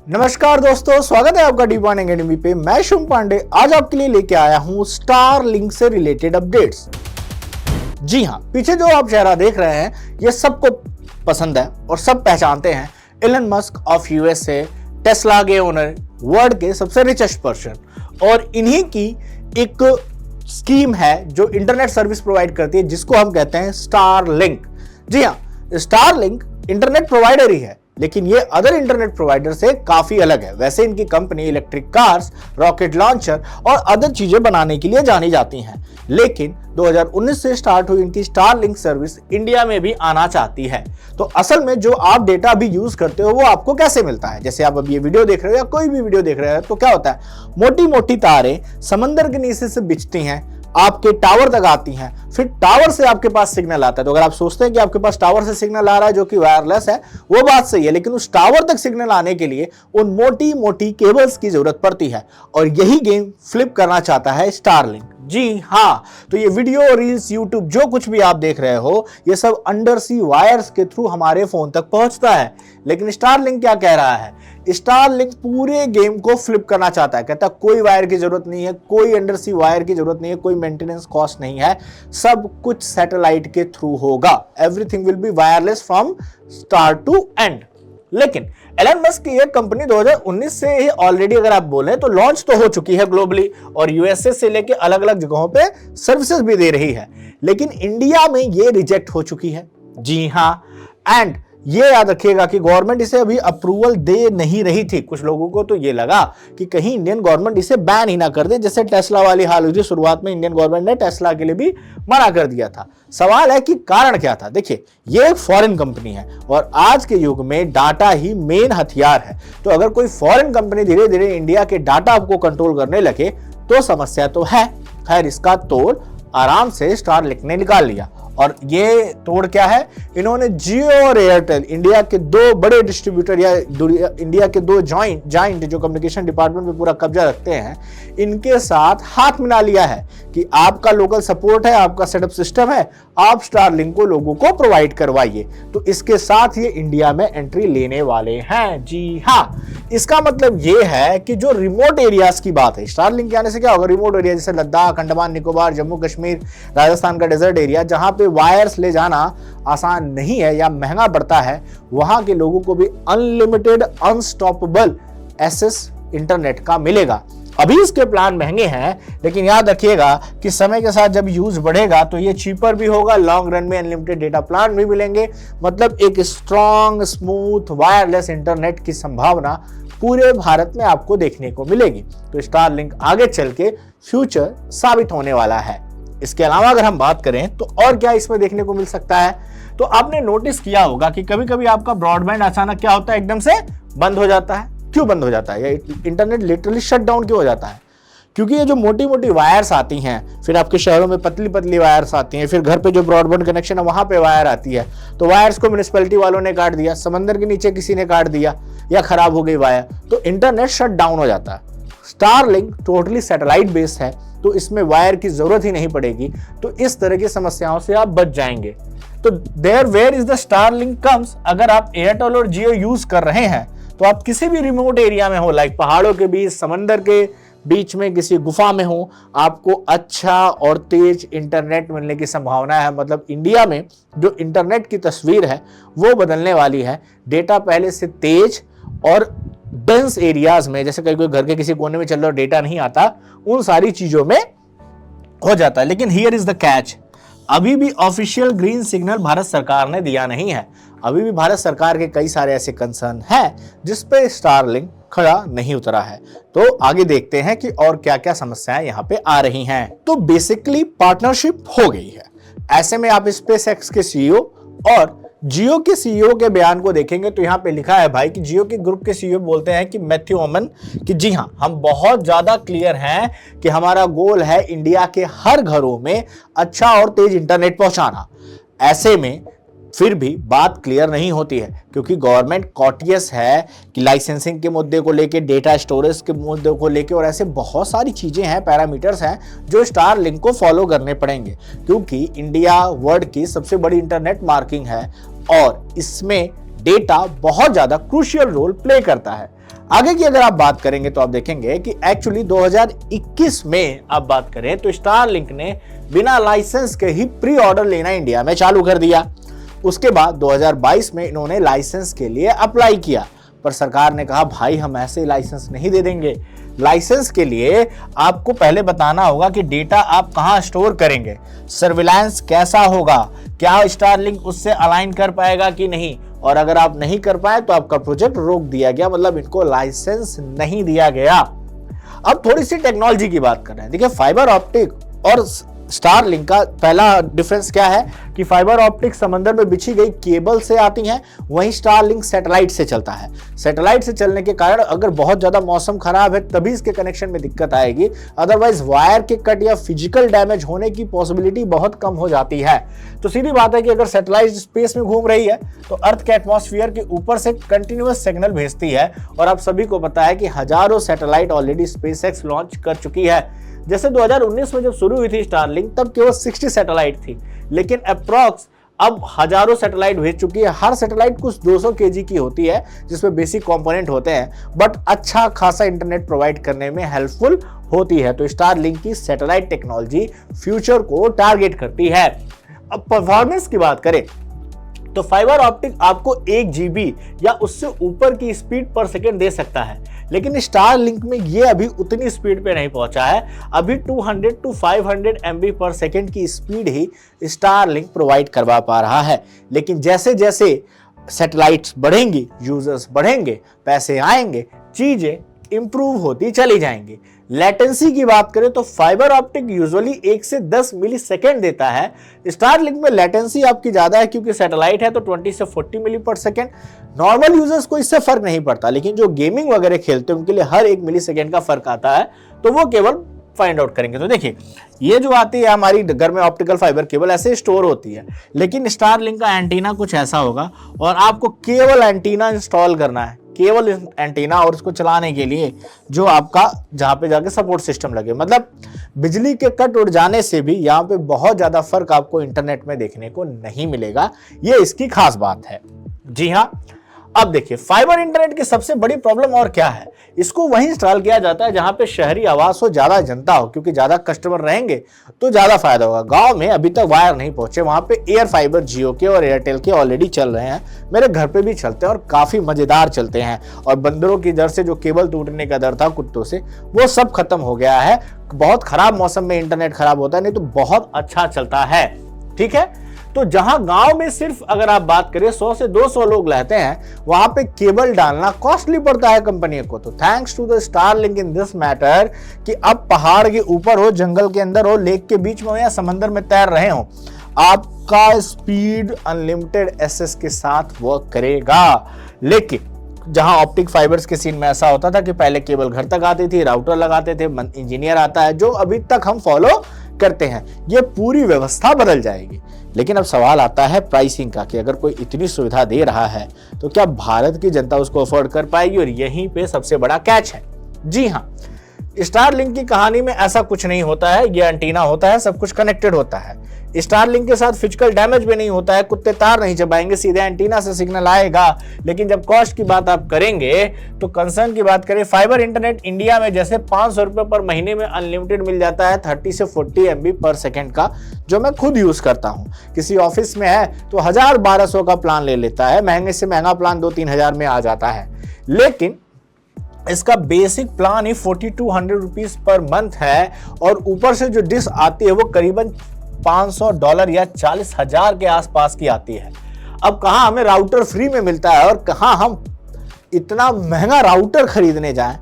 नमस्कार दोस्तों, स्वागत है आपका डीप एकेडमी पे। मैं शुभ पांडे आज आपके लिए लेके आया हूं स्टारलिंक से रिलेटेड अपडेट्स। जी हां, पीछे जो आप चेहरा देख रहे हैं ये सबको पसंद है और सब पहचानते हैं। Elon Musk of USA, Tesla के ओनर, वर्ल्ड के सबसे रिचेस्ट पर्सन। और इन्हीं की एक स्कीम है जो इंटरनेट सर्विस प्रोवाइड करती है, जिसको हम कहते हैं स्टारलिंक। जी हां, स्टारलिंक इंटरनेट प्रोवाइडर ही है, लेकिन ये अदर इंटरनेट प्रोवाइडर से काफी अलग है। वैसे इनकी company electric cars, rocket launcher और अदर चीजें बनाने के लिए जानी जाती हैं, लेकिन 2019 से स्टार्ट हुई इनकी स्टारलिंक सर्विस इंडिया में भी आना चाहती है। तो असल में जो आप डेटा अभी यूज करते हो वो आपको कैसे मिलता है? जैसे आप अब ये वीडियो देख रहे हो या कोई भी वीडियो देख रहे हो, तो क्या होता है, मोटी मोटी तारें समंदर के नीचे से बिछती हैं, आपके टावर तक आती हैं, फिर टावर से आपके पास सिग्नल आता है। तो अगर आप सोचते हैं कि आपके पास टावर से सिग्नल आ रहा है जो कि वायरलेस है, वो बात सही है, लेकिन उस टावर तक सिग्नल आने के लिए उन मोटी मोटी केबल्स की जरूरत पड़ती है, और यही गेम फ्लिप करना चाहता है स्टारलिंक। जी हाँ, तो ये वीडियो, रील्स, यूट्यूब जो कुछ भी आप देख रहे हो, ये सब अंडर सी वायर्स के थ्रू हमारे फोन तक पहुंचता है। लेकिन स्टारलिंक क्या कह रहा है? स्टारलिंक पूरे गेम को फ्लिप करना चाहता है। कहता है कोई वायर की जरूरत नहीं है, कोई अंडर सी वायर की जरूरत नहीं है, कोई मेंटेनेंस कॉस्ट नहीं है, सब कुछ सैटेलाइट के थ्रू होगा। Everything will be wireless from start to end. लेकिन एलन मस्क की एक कंपनी 2019 से ही ऑलरेडी अगर आप बोलें तो लॉन्च तो हो चुकी है ग्लोबली, और यूएसए से लेके अलग अलग जगहों पे सर्विसेज भी दे रही है, लेकिन इंडिया में ये रिजेक्ट हो चुकी है। जी हाँ, एंड ये याद रखिएगा कि गवर्नमेंट इसे अभी अप्रूवल दे नहीं रही थी। कुछ लोगों को तो ये लगा कि कहीं इंडियन गवर्नमेंट इसे बैन ही ना कर दे, जैसे टेस्ला वाली हाल हुई थी। शुरुआत में इंडियन गवर्नमेंट ने टेस्ला के लिए भी मना कर दिया था। सवाल है कि कारण क्या था? देखिए, ये एक फॉरेन कंपनी है और आज के युग में डाटा ही मेन हथियार है। तो अगर कोई फॉरेन कंपनी धीरे धीरे इंडिया के डाटा को कंट्रोल करने लगे तो समस्या तो है। खैर, इसका तोड़ आराम से स्टारलिंक ने निकाल लिया। और ये तोड़ क्या है? इन्होंने जियो और एयरटेल, इंडिया के दो बड़े डिस्ट्रीब्यूटर या इंडिया के दो जाइंट जो कम्युनिकेशन डिपार्टमेंट में पूरा कब्जा रखते हैं, इनके साथ हाथ मिला लिया है कि आपका लोकल सपोर्ट है, आपका सेटअप सिस्टम है, आप स्टारलिंक को लोगों को प्रोवाइड करवाइए। तो इसके साथ ये इंडिया में एंट्री लेने वाले हैं। जी हाँ, इसका मतलब ये है कि जो रिमोट एरियाज की बात है, स्टारलिंक के आने से क्या होगा? रिमोट एरिया जैसे लद्दाख, अंडमान निकोबार, जम्मू कश्मीर, राजस्थान का डेजर्ट एरिया, जहां पे वायर्स ले जाना आसान नहीं है या महंगा पड़ता है, वहां के लोगों को भी अनलिमिटेड अनस्टॉपेबल एक्सेस इंटरनेट का मिलेगा। अभी इसके प्लान महंगे हैं, लेकिन याद रखिएगा कि समय के साथ जब यूज बढ़ेगा तो ये चीपर भी होगा, लॉन्ग रन में अनलिमिटेड डेटा प्लान भी मिलेंगे। मतलब एक स्ट्रॉन्ग, स्मूथ, वायरलेस इंटरनेट की संभावना पूरे भारत में आपको देखने को मिलेगी। तो स्टारलिंक आगे चल के फ्यूचर साबित होने वाला है। इसके अलावा अगर हम बात करें तो और क्या इसमें देखने को मिल सकता है, तो आपने नोटिस किया होगा कि कभी कभी आपका ब्रॉडबैंड अचानक क्या होता है, एकदम से बंद हो जाता है। क्यों बंद हो जाता है? या इंटरनेट लिटरली शट डाउन क्यों हो जाता है? क्योंकि ये जो मोटी मोटी वायर्स आती हैं, फिर आपके शहरों में पतली पतली वायर्स आती हैं, फिर घर पे जो ब्रॉडबैंड कनेक्शन है वहां पे वायर आती है, तो वायर्स को म्युनिसिपैलिटी वालों ने काट दिया, समंदर के नीचे किसी ने काट दिया, या खराब हो गई वायर, तो इंटरनेट शट डाउन हो जाता है। स्टारलिंक टोटली सैटेलाइट बेस्ड है, तो इसमें वायर की जरूरत ही नहीं पड़ेगी। तो इस तरह की समस्याओं से आप बच जाएंगे। तो there where is the Starlink comes, अगर आप एयरटेल और जियो यूज कर रहे हैं तो आप किसी भी रिमोट एरिया में हो, लाइक पहाड़ों के बीच, समंदर के बीच में, किसी गुफा में हो, आपको अच्छा और तेज इंटरनेट मिलने की संभावना है। मतलब इंडिया में जो इंटरनेट की तस्वीर है वो बदलने वाली है। डेटा पहले से तेज और डेंस एरियाज में, जैसे कोई घर के किसी कोने में चल रहा डेटा नहीं आता, उन सारी चीजों में हो जाता है। लेकिन हियर इज द कैच, अभी भी ऑफिशियल ग्रीन सिग्नल भारत सरकार ने दिया नहीं है। अभी भी भारत सरकार के कई सारे ऐसे कंसर्न हैं जिस पे स्टारलिंक खड़ा नहीं उतरा है। तो आगे देखते हैं कि और क्या क्या समस्याएं यहाँ पे आ रही हैं। तो बेसिकली पार्टनरशिप हो गई है। ऐसे में आप स्पेसएक्स के सीईओ और जियो के सीईओ के बयान को देखेंगे तो यहाँ पे लिखा है भाई कि जियो के ग्रुप के सीईओ बोलते हैं कि मैथ्यू ओमन, कि जी हाँ, हम बहुत ज्यादा क्लियर हैं कि हमारा गोल है इंडिया के हर घरों में अच्छा और तेज इंटरनेट पहुंचाना। ऐसे में फिर भी बात क्लियर नहीं होती है, क्योंकि गवर्नमेंट कॉटियस है कि लाइसेंसिंग के मुद्दे को लेके, डेटा स्टोरेज के मुद्दे को लेके, और ऐसे बहुत सारी चीजें हैं, पैरामीटर्स हैं जो स्टारलिंक को फॉलो करने पड़ेंगे, क्योंकि इंडिया वर्ल्ड की सबसे बड़ी इंटरनेट मार्किंग है और इसमें डेटा बहुत ज्यादा क्रूशियल रोल प्ले करता है। आगे की अगर आप बात करेंगे तो आप देखेंगे कि एक्चुअली 2021 में आप बात करें तो स्टारलिंक ने बिना लाइसेंस के ही प्री ऑर्डर लेना इंडिया में चालू कर दिया। उसके बाद 2022 में इन्होंने लाइसेंस के लिए अप्लाई किया, पर सरकार ने कहा भाई हम ऐसे लाइसेंस नहीं दे देंगे। लाइसेंस के लिए आपको पहले बताना होगा कि डेटा आप कहां स्टोर करेंगे, सर्विलांस कैसा होगा, क्या स्टारलिंक उससे अलाइन कर पाएगा कि नहीं, और अगर आप नहीं कर पाए तो आपका प्रोजेक्ट रोक दिया गया, मतलब इनको लाइसेंस नहीं दिया गया। अब थोड़ी सी टेक्नोलॉजी की बात कर रहे हैं। देखिए फाइबर ऑप्टिक और स्टारलिंक का पहला डिफरेंस क्या है कि फाइबर ऑप्टिक समंदर में बिछी गई केबल से आती हैं, वहीं स्टारलिंक सैटेलाइट से चलता है। सैटेलाइट से चलने के कारण अगर बहुत ज्यादा मौसम खराब है तभी इसके कनेक्शन में दिक्कत आएगी, अदरवाइज वायर के कट या फिजिकल डैमेज होने की पॉसिबिलिटी बहुत कम हो जाती है। तो सीधी बात है कि अगर सैटेलाइट स्पेस में घूम रही है तो अर्थ के एटमॉस्फेयर के ऊपर से कंटिन्यूअस सिग्नल भेजती है, और आप सभी को पता है कि हजारों सैटेलाइट ऑलरेडी स्पेसएक्स लॉन्च कर चुकी है। जैसे 2019 में जब शुरू हुई थी स्टारलिंक तब केवल 60 सैटेलाइट थी, लेकिन अप्रॉक्स अब हजारों सैटेलाइट भेज चुकी है। हर सैटेलाइट कुछ 200 केजी की होती है जिसमें बेसिक कंपोनेंट होते हैं, बट अच्छा खासा इंटरनेट प्रोवाइड करने में हेल्पफुल होती है। तो स्टारलिंक की सैटेलाइट टेक्नोलॉजी फ्यूचर को टारगेट करती है। अब परफॉर्मेंस की बात करें तो फाइबर ऑप्टिक आपको 1 GB या उससे ऊपर की स्पीड पर सेकेंड दे सकता है, लेकिन स्टारलिंक में ये अभी उतनी स्पीड पे नहीं पहुंचा है। अभी 200 to 500 MB पर सेकेंड की स्पीड ही स्टारलिंक प्रोवाइड करवा पा रहा है। लेकिन जैसे जैसे सैटेलाइट्स बढ़ेंगी, यूजर्स बढ़ेंगे, पैसे आएंगे, चीजें इंप्रूव होती चली जाएंगी। लेटेंसी की बात करें तो फाइबर ऑप्टिक यूजुअली 1 से 10 मिली सेकेंड देता है। स्टारलिंक में लेटेंसी आपकी ज्यादा है क्योंकि सैटेलाइट है तो 20 से 40 मिली पर सेकेंड। नॉर्मल यूजर्स को इससे फर्क नहीं पड़ता, लेकिन जो गेमिंग वगैरह खेलते हैं उनके लिए हर 1 मिली सेकेंड का फर्क आता है, तो वो केवल फाइंड आउट करेंगे। तो देखिए ये जो आती है हमारी घर में ऑप्टिकल फाइबर केबल ऐसे स्टोर होती है, लेकिन स्टारलिंक का एंटीना कुछ ऐसा होगा और आपको केवल एंटीना इंस्टॉल करना है, केवल एंटीना, और उसको चलाने के लिए जो आपका जहां पे जाके सपोर्ट सिस्टम लगे। मतलब बिजली के कट उड़ जाने से भी यहाँ पे बहुत ज्यादा फर्क आपको इंटरनेट में देखने को नहीं मिलेगा, ये इसकी खास बात है। जी हाँ, अब देखिए फाइबर इंटरनेट की सबसे बड़ी प्रॉब्लम और क्या है, इसको वहीं इंस्टॉल किया जाता है जहां पे शहरी आवास हो, ज्यादा जनता हो, क्योंकि ज्यादा कस्टमर रहेंगे तो ज्यादा फायदा होगा। गांव में अभी तक वायर नहीं पहुंचे, वहां पे एयर फाइबर जियो के और एयरटेल के ऑलरेडी चल रहे हैं। मेरे घर पे भी चलते हैं और काफी मजेदार चलते हैं, और बंदरों की डर से जो केबल टूटने का डर था कुत्तों से, वो सब खत्म हो गया है। बहुत खराब मौसम में इंटरनेट खराब होता है, नहीं तो बहुत अच्छा चलता है। ठीक है, तो जहां गांव में सिर्फ अगर आप बात करें 100 से 200 लोग रहते हैं, वहां पे केबल डालना कॉस्टली पड़ता है कंपनी को। तो thanks to the Starlink in this matter कि अब पहाड़ के ऊपर हो, जंगल के अंदर हो, लेक के बीच में हो या समंदर में तैर रहे हो, आपका स्पीड अनलिमिटेड एक्सेस के साथ वर्क करेगा। लेकिन जहां ऑप्टिक फाइबर्स के सीन में ऐसा होता था कि पहले केबल घर तक आती थी, राउटर लगाते थे, इंजीनियर आता है, जो अभी तक हम फॉलो करते हैं, ये पूरी व्यवस्था बदल जाएगी। लेकिन अब सवाल आता है प्राइसिंग का, कि अगर कोई इतनी सुविधा दे रहा है तो क्या भारत की जनता उसको अफोर्ड कर पाएगी, और यहीं पे सबसे बड़ा कैच है। जी हाँ, स्टारलिंक की कहानी में ऐसा कुछ नहीं होता है, ये एंटीना होता है, सब कुछ कनेक्टेड होता है। स्टारलिंक के साथ फिजिकल डैमेज भी नहीं होता है, कुत्ते तार नहीं चबाएंगे, सीधे एंटीना से सिग्नल आएगा। लेकिन जब कॉस्ट की बात आप करेंगे तो कंसर्न की बात करें, फाइबर इंटरनेट इंडिया में जैसे 500 रुपए पर महीने में अनलिमिटेड मिल जाता है 30 से 40 MB पर सेकेंड का, जो मैं खुद यूज करता हूं। किसी ऑफिस में है तो 1000-1200 का प्लान ले लेता है, महंगे से महंगा प्लान 2-3 हजार में आ जाता है। लेकिन इसका बेसिक प्लान ही 4200 रुपीज पर मंथ है, और ऊपर से जो डिश आती है वो करीबन $500 या 40,000 के आसपास की आती है। अब कहां हमें राउटर फ्री में मिलता है और कहां हम इतना महंगा राउटर खरीदने जाएं,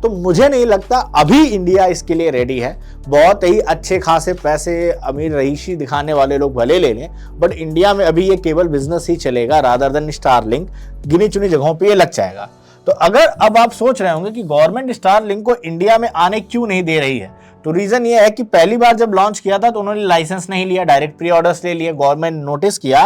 तो मुझे नहीं लगता अभी इंडिया इसके लिए रेडी है। बहुत ही अच्छे खासे पैसे अमीर रईसी दिखाने वाले लोग भले ले लें, बट इंडिया में अभी ये केबल बिजनेस ही चलेगा रादर देन स्टारलिंक, गिनी चुनी जगहों पे ये लग जाएगा। तो अगर अब आप सोच रहे होंगे कि गवर्नमेंट स्टारलिंक को इंडिया में आने क्यों नहीं दे रही है, तो रीजन ये है कि पहली बार जब लॉन्च किया था तो उन्होंने लाइसेंस नहीं लिया, डायरेक्ट प्री ऑर्डर्स ले लिए। गवर्नमेंट नोटिस किया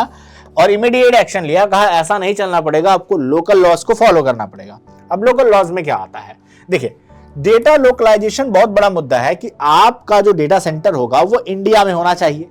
और इमीडिएट एक्शन लिया, कहा ऐसा नहीं चलना पड़ेगा, आपको लोकल लॉज को फॉलो करना पड़ेगा। अब लोकल लॉज में क्या आता है, देखिए डेटा लोकलाइजेशन बहुत बड़ा मुद्दा है कि आपका जो डेटा सेंटर होगा वो इंडिया में होना चाहिए,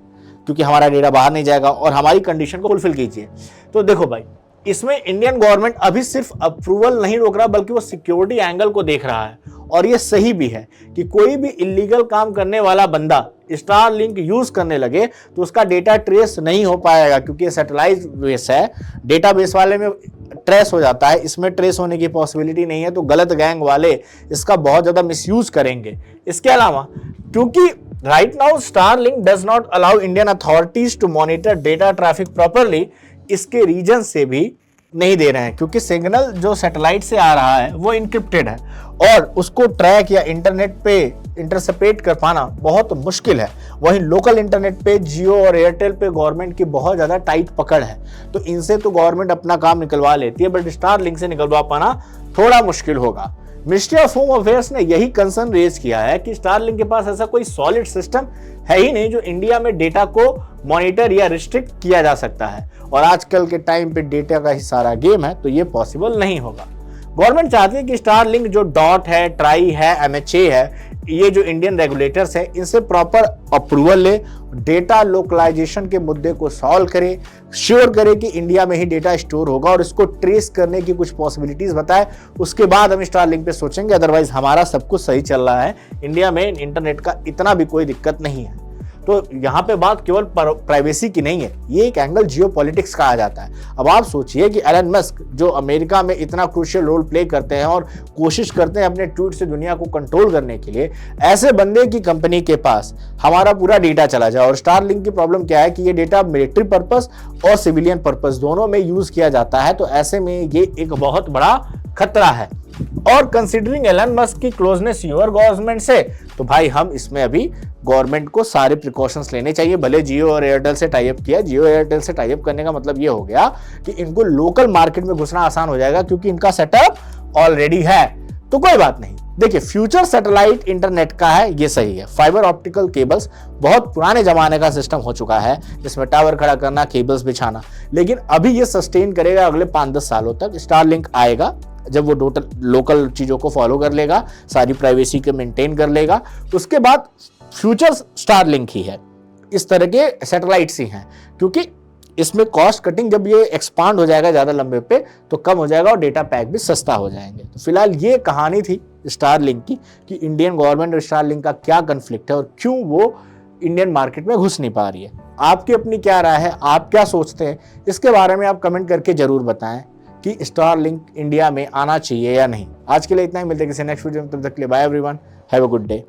क्योंकि हमारा डेटा बाहर नहीं जाएगा, और हमारी कंडीशन को फुलफिल कीजिए। तो देखो भाई, इसमें इंडियन गवर्नमेंट अभी सिर्फ अप्रूवल नहीं रोक रहा बल्कि वो सिक्योरिटी एंगल को देख रहा है। और ये सही भी है कि कोई भी इलीगल काम करने वाला बंदा स्टारलिंक यूज करने लगे तो उसका डेटा ट्रेस नहीं हो पाएगा, क्योंकि ये सैटेलाइट बेस है, डेटाबेस वाले में ट्रेस हो जाता है, इसमें ट्रेस होने की पॉसिबिलिटी नहीं है। तो गलत गैंग वाले इसका बहुत ज्यादा मिसयूज करेंगे। इसके अलावा क्योंकि right now Starlink does not allow Indian authorities to monitor data traffic properly, इसके रीजन से भी नहीं दे रहे हैं, क्योंकि सिग्नल जो सैटेलाइट से आ रहा है वो इनक्रिप्टेड है और उसको ट्रैक या इंटरनेट पे इंटरसेप्ट कर पाना बहुत मुश्किल है। वहीं लोकल इंटरनेट पे जियो और एयरटेल पे गवर्नमेंट की बहुत ज्यादा टाइट पकड़ है, तो इनसे तो गवर्नमेंट अपना काम निकलवा लेती है, बट स्टारलिंक से निकलवा पाना थोड़ा मुश्किल होगा। मिनिस्ट्री ऑफ होम अफेयर्स ने यही कंसर्न रेज किया है कि स्टारलिंक के पास ऐसा कोई सॉलिड सिस्टम है ही नहीं जो इंडिया में डेटा को मॉनिटर या रिस्ट्रिक्ट किया जा सकता है, और आजकल के टाइम पे डेटा का ही सारा गेम है, तो ये पॉसिबल नहीं होगा। गवर्नमेंट चाहती है कि स्टारलिंक जो डॉट है, ट्राई है, एमएचए है, ये जो इंडियन रेगुलेटर्स है, इनसे प्रॉपर अप्रूवल ले, डेटा लोकलाइजेशन के मुद्दे को सॉल्व करे, श्योर करे कि इंडिया में ही डेटा स्टोर होगा और इसको ट्रेस करने की कुछ पॉसिबिलिटीज बताए, उसके बाद हम स्टारलिंक पे सोचेंगे। अदरवाइज हमारा सब कुछ सही चल रहा है, इंडिया में इंटरनेट का इतना भी कोई दिक्कत नहीं है। तो यहाँ पे बात केवल प्राइवेसी की नहीं है, ये एक एंगल जियोपॉलिटिक्स का आ जाता है। अब आप सोचिए कि एलन मस्क जो अमेरिका में इतना क्रूशियल रोल प्ले करते हैं और कोशिश करते हैं अपने ट्वीट से दुनिया को कंट्रोल करने के लिए, ऐसे बंदे की कंपनी के पास हमारा पूरा डेटा चला जाए। और स्टारलिंक की प्रॉब्लम क्या है कि ये डेटा मिलिट्री पर्पस और सिविलियन पर्पस दोनों में यूज किया जाता है, तो ऐसे में ये एक बहुत बड़ा खतरा है। और कंसीडरिंग एलन मस्क की क्लोजनेस योर गवर्नमेंट से, तो भाई हम इसमें अभी गवर्नमेंट को सारे प्रिकॉशंस लेने चाहिए। भले जियो और एयरटेल से टाई अप किया, जियो एयरटेल से टाई अप करने का मतलब ये हो गया कि इनको लोकल मार्केट में घुसना आसान हो जाएगा, क्योंकि इनका सेटअप ऑलरेडी है। तो कोई बात नहीं, देखिए फ्यूचर सैटेलाइट इंटरनेट का है, ये सही है। फाइबर ऑप्टिकल केबल्स बहुत पुराने जमाने का सिस्टम हो चुका है, जिसमें टावर खड़ा करना, केबल्स बिछाना, लेकिन अभी ये सस्टेन करेगा अगले 5-10 सालों तक। स्टारलिंक आएगा जब वो टोटल लोकल चीजों को फॉलो कर लेगा, सारी प्राइवेसी को मेंटेन कर लेगा, उसके बाद फ्यूचर स्टारलिंक ही है। इस तरह के सैटेलाइट्स ही हैं, क्योंकि इसमें कॉस्ट कटिंग जब ये एक्सपांड हो जाएगा ज्यादा लंबे पे तो कम हो जाएगा और डेटा पैक भी सस्ता हो जाएंगे। तो फिलहाल ये कहानी थी स्टारलिंक की कि इंडियन गवर्नमेंट और स्टारलिंक का क्या कन्फ्लिक्ट है और क्यों वो इंडियन मार्केट में घुस नहीं पा रही है। आपकी अपनी क्या राय है, आप क्या सोचते हैं, इसके बारे में आप कमेंट करके जरूर बताएं कि स्टारलिंक इंडिया में आना चाहिए या नहीं। आज के लिए इतना ही, मिलते हैं किसी नेक्स्ट वीडियो में, तब तक के लिए bye everyone, have a good day.